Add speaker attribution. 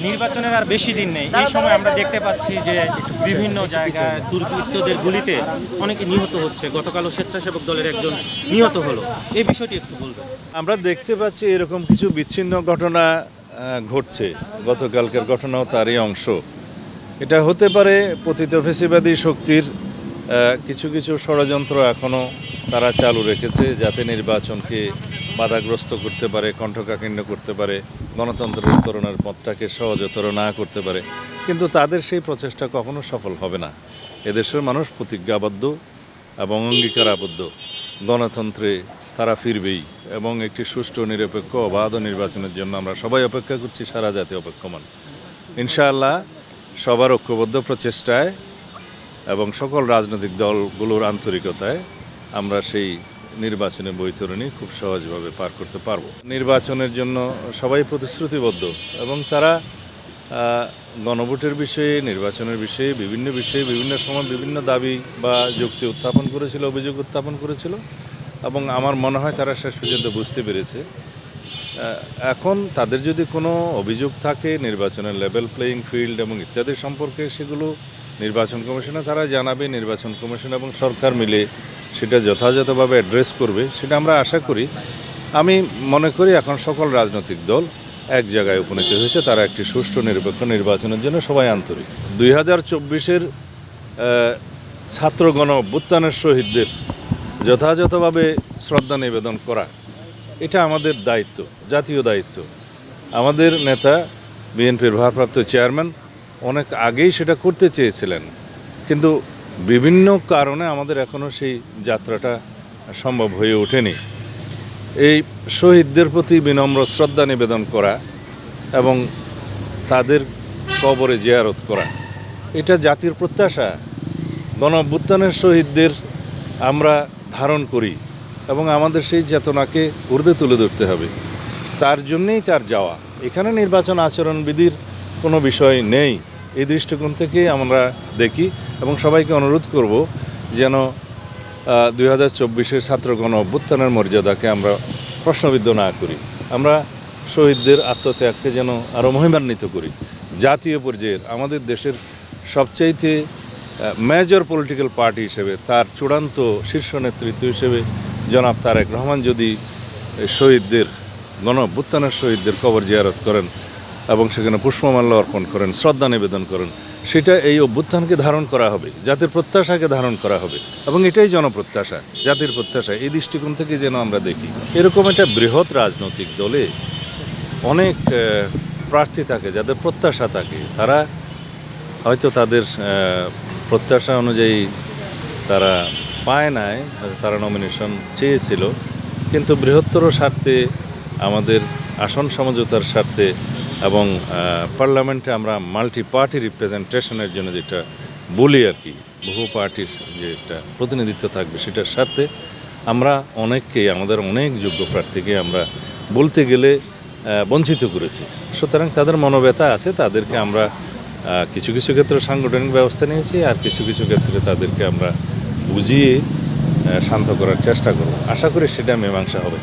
Speaker 1: নির্বাচনের আর বেশি দিন নেই, এই সময় আমরা দেখতে পাচ্ছি যে বিভিন্ন জায়গায় দুর্বৃত্তদের গুলিতে অনেকে নিহত হচ্ছে। গতকালও স্বেচ্ছাসেবক দলের একজন নিহত হলো, এই বিষয়টি একটু বলবেন।
Speaker 2: আমরা দেখতে পাচ্ছি এরকম কিছু বিচ্ছিন্ন ঘটনা ঘটছে। গতকালকের ঘটনাও তারই অংশ। এটা হতে পারে পতিত ফ্যাসিবাদী শক্তির কিছু কিছু ষড়যন্ত্র এখনও তারা চালু রেখেছে, যাতে নির্বাচনকে বাধাগ্রস্ত করতে পারে, কণ্ঠকাঠিন্য করতে পারে, গণতন্ত্রের উত্তরণের পথটাকে সহজতর না করতে পারে। কিন্তু তাদের সেই প্রচেষ্টা কখনো সফল হবে না। এদেশের মানুষ প্রতিজ্ঞাবদ্ধ এবং অঙ্গীকারাবদ্ধ, গণতন্ত্রে তারা ফিরবেই এবং একটি সুষ্ঠু নিরপেক্ষ অবাধ নির্বাচনের জন্য আমরা সবাই অপেক্ষা করছি, সারা জাতি অপেক্ষমান। ইনশাআল্লাহ সবার ঐক্যবদ্ধ প্রচেষ্টায় এবং সকল রাজনৈতিক দলগুলোর আন্তরিকতায় আমরা সেই নির্বাচনের বৈতরণী খুব সহজভাবে পার করতে পারব। নির্বাচনের জন্য সবাই প্রতিশ্রুতিবদ্ধ এবং তারা গণভোটের বিষয়ে, নির্বাচনের বিষয়ে, বিভিন্ন সময় বিভিন্ন দাবি বা যুক্তি উত্থাপন করেছিল, অভিযোগ উত্থাপন করেছিল এবং আমার মনে হয় তারা শেষ পর্যন্ত বুঝতে পেরেছে। এখন তাদের যদি কোনো অভিযোগ থাকে নির্বাচনের লেভেল প্লেয়িং ফিল্ড এবং ইত্যাদি সম্পর্কে, সেগুলো নির্বাচন কমিশনে তারা জানাবে। নির্বাচন কমিশন এবং সরকার মিলে সেটা যথাযথভাবে অ্যাড্রেস করবে, সেটা আমরা আশা করি। আমি মনে করি এখন সকল রাজনৈতিক দল এক জায়গায় উপনীত হয়েছে, তারা একটি সুষ্ঠু নিরপেক্ষ নির্বাচনের জন্য সবাই আন্তরিক। 2024-এর ছাত্র গণ অভ্যুত্থানের শহীদদের যথাযথভাবে শ্রদ্ধা নিবেদন করা, এটা আমাদের দায়িত্ব, জাতীয় দায়িত্ব। আমাদের নেতা বিএনপির ভারপ্রাপ্ত চেয়ারম্যান অনেক আগেই সেটা করতে চেয়েছিলেন, কিন্তু বিভিন্ন কারণে আমাদের এখনও সেই যাত্রাটা সম্ভব হয়ে ওঠেনি। এই শহীদদের প্রতি বিনম্র শ্রদ্ধা নিবেদন করা এবং তাদের কবরে জিয়ারত করা, এটা জাতির প্রত্যাশা। গণ অভ্যুত্থানের শহীদদের আমরা ধারণ করি এবং আমাদের সেই চেতনাকে ঊর্ধ্বে তুলে ধরতে হবে। তার জন্যেই তার যাওয়া। এখানে নির্বাচন আচরণবিধির কোনো বিষয় নেই, এই দৃষ্টিকোণ থেকে আমরা দেখি এবং সবাইকে অনুরোধ করব যেন 2024-এর ছাত্র গণ অভ্যুত্থানের মর্যাদাকে আমরা প্রশ্নবিদ্ধ না করি। আমরা শহীদদের আত্মত্যাগকে যেন আরও মহিমান্বিত করি। জাতীয় পর্যায়ের আমাদের দেশের সবচাইতে মেজর পলিটিক্যাল পার্টি হিসেবে, তার চূড়ান্ত শীর্ষ নেতৃত্ব হিসেবে জনাব তারেক রহমান যদি শহীদদের, গণ অভ্যুত্থানের শহীদদের কবর জিয়ারত করেন এবং সেখানে পুষ্পমাল্য অর্পণ করেন, শ্রদ্ধা নিবেদন করেন, সেটা এই অভ্যুত্থানকে ধারণ করা হবে, জাতির প্রত্যাশাকে ধারণ করা হবে এবং এটাই জনপ্রত্যাশা, জাতির প্রত্যাশা। এই দৃষ্টিকোণ থেকে যেন আমরা দেখি। এরকম একটা বৃহৎ রাজনৈতিক দলে অনেক প্রার্থী থাকে, যাদের প্রত্যাশা থাকে, তারা হয়তো তাদের প্রত্যাশা অনুযায়ী তারা পায় নাই, তারা নমিনেশন চেয়েছিল, কিন্তু বৃহত্তর স্বার্থে, আমাদের আসন সমঝোতার স্বার্থে এবং পার্লামেন্টে আমরা মাল্টি পার্টি রিপ্রেজেন্টেশনের জন্য যেটা বলি আর কি, বহু পার্টির যে একটা প্রতিনিধিত্ব থাকবে, সেটার স্বার্থে আমরা অনেককেই, আমাদের অনেক যোগ্য প্রার্থীকে আমরা বলতে গেলে বঞ্চিত করেছি। সুতরাং তাদের মনোব্যথা আছে, তাদেরকে আমরা কিছু কিছু ক্ষেত্রে সাংগঠনিক ব্যবস্থা নিয়েছি, আর কিছু কিছু ক্ষেত্রে তাদেরকে আমরা বুঝিয়ে শান্ত করার চেষ্টা করব। আশা করি সেটা মীমাংসা হবে।